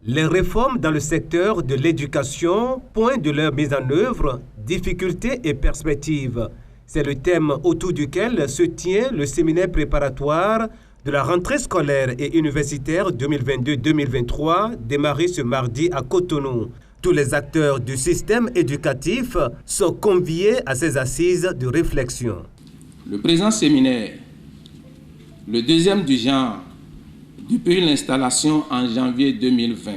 Les réformes dans le secteur de l'éducation, point de leur mise en œuvre, difficultés et perspectives. C'est le thème autour duquel se tient le séminaire préparatoire de la rentrée scolaire et universitaire 2022-2023 démarré ce mardi à Cotonou. Tous les acteurs du système éducatif sont conviés à ces assises de réflexion. Le présent séminaire, le deuxième du genre, depuis l'installation en janvier 2020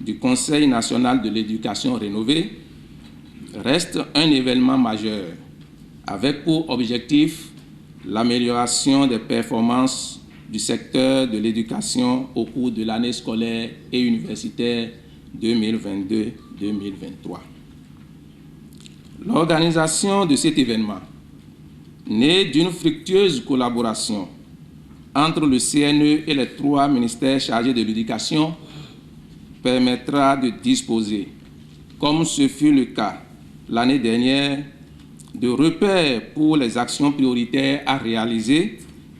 du Conseil national de l'éducation rénové, reste un événement majeur avec pour objectif l'amélioration des performances du secteur de l'éducation au cours de l'année scolaire et universitaire 2022-2023. L'organisation de cet événement, né d'une fructueuse collaboration entre le CNE et les 3 ministères chargés de l'éducation, permettra de disposer, comme ce fut le cas l'année dernière, de repères pour les actions prioritaires à réaliser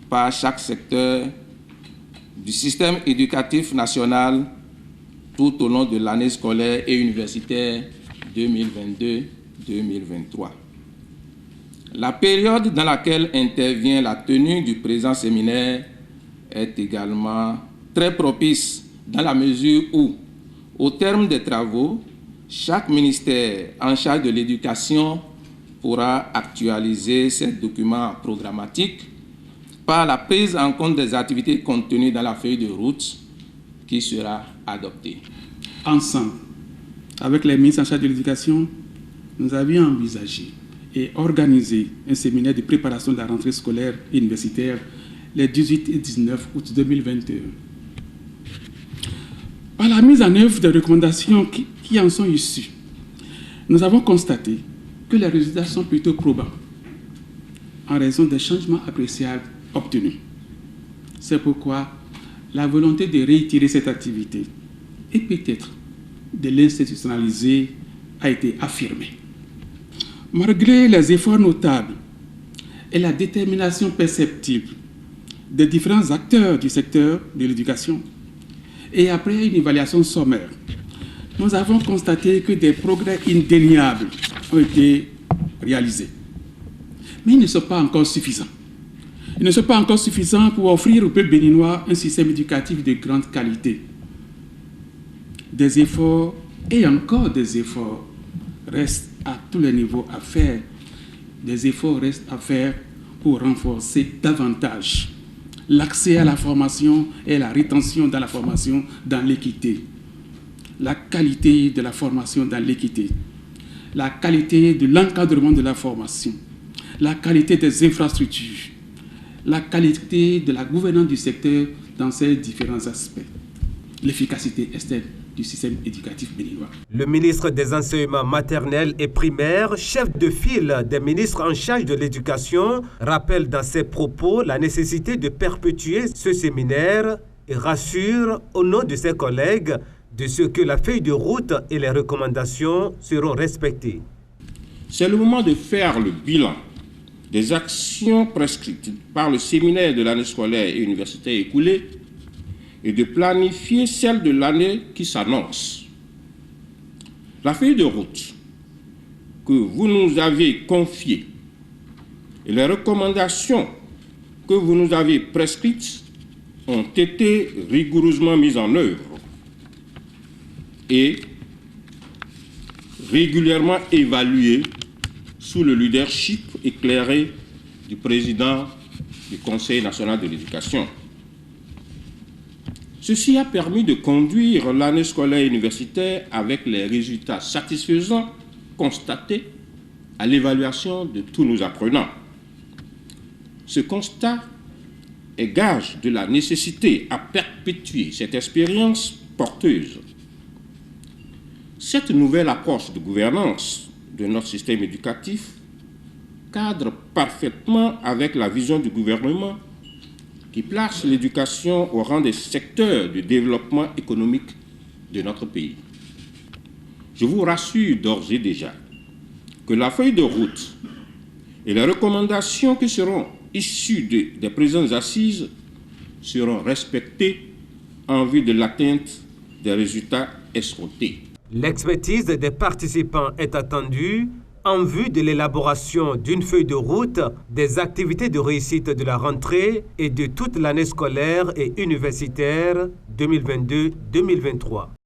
par chaque secteur du système éducatif national tout au long de l'année scolaire et universitaire 2022-2023. La période dans laquelle intervient la tenue du présent séminaire est également très propice dans la mesure où, au terme des travaux, chaque ministère en charge de l'éducation pourra actualiser ses documents programmatiques par la prise en compte des activités contenues dans la feuille de route qui sera adoptée. Ensemble, avec les ministres en charge de l'éducation, nous avions envisagé et organisé un séminaire de préparation de la rentrée scolaire et universitaire les 18 et 19 août 2021. Par la mise en œuvre des recommandations qui en sont issues, nous avons constaté que les résultats sont plutôt probants en raison des changements appréciables obtenus. C'est pourquoi la volonté de réitérer cette activité et peut-être de l'institutionnaliser a été affirmée. Malgré les efforts notables et la détermination perceptible des différents acteurs du secteur de l'éducation, et après une évaluation sommaire, nous avons constaté que des progrès indéniables ont été réalisés. Mais ils ne sont pas encore suffisants. Ils ne sont pas encore suffisants pour offrir au peuple béninois un système éducatif de grande qualité. Des efforts, et encore des efforts, restent à tous les niveaux à faire. Des efforts restent à faire pour renforcer davantage l'accès à la formation et la rétention dans la formation dans l'équité, la qualité de la formation dans l'équité, la qualité de l'encadrement de la formation, la qualité des infrastructures, la qualité de la gouvernance du secteur dans ses différents aspects, l'efficacité externe du système éducatif béninois. Le ministre des Enseignements maternels et primaires, chef de file des ministres en charge de l'éducation, rappelle dans ses propos la nécessité de perpétuer ce séminaire et rassure au nom de ses collègues de ce que la feuille de route et les recommandations seront respectées. C'est le moment de faire le bilan des actions prescrites par le séminaire de l'année scolaire et universitaire écoulée et de planifier celle de l'année qui s'annonce. La feuille de route que vous nous avez confiée et les recommandations que vous nous avez prescrites ont été rigoureusement mises en œuvre et régulièrement évaluées sous le leadership éclairé du président du Conseil national de l'éducation. Ceci a permis de conduire l'année scolaire universitaire avec les résultats satisfaisants constatés à l'évaluation de tous nos apprenants. Ce constat est gage de la nécessité à perpétuer cette expérience porteuse. Cette nouvelle approche de gouvernance de notre système éducatif cadre parfaitement avec la vision du gouvernement qui place l'éducation au rang des secteurs du développement économique de notre pays. Je vous rassure d'ores et déjà que la feuille de route et les recommandations qui seront issues des présentes assises seront respectées en vue de l'atteinte des résultats escomptés. L'expertise des participants est attendue en vue de l'élaboration d'une feuille de route des activités de réussite de la rentrée et de toute l'année scolaire et universitaire 2022-2023.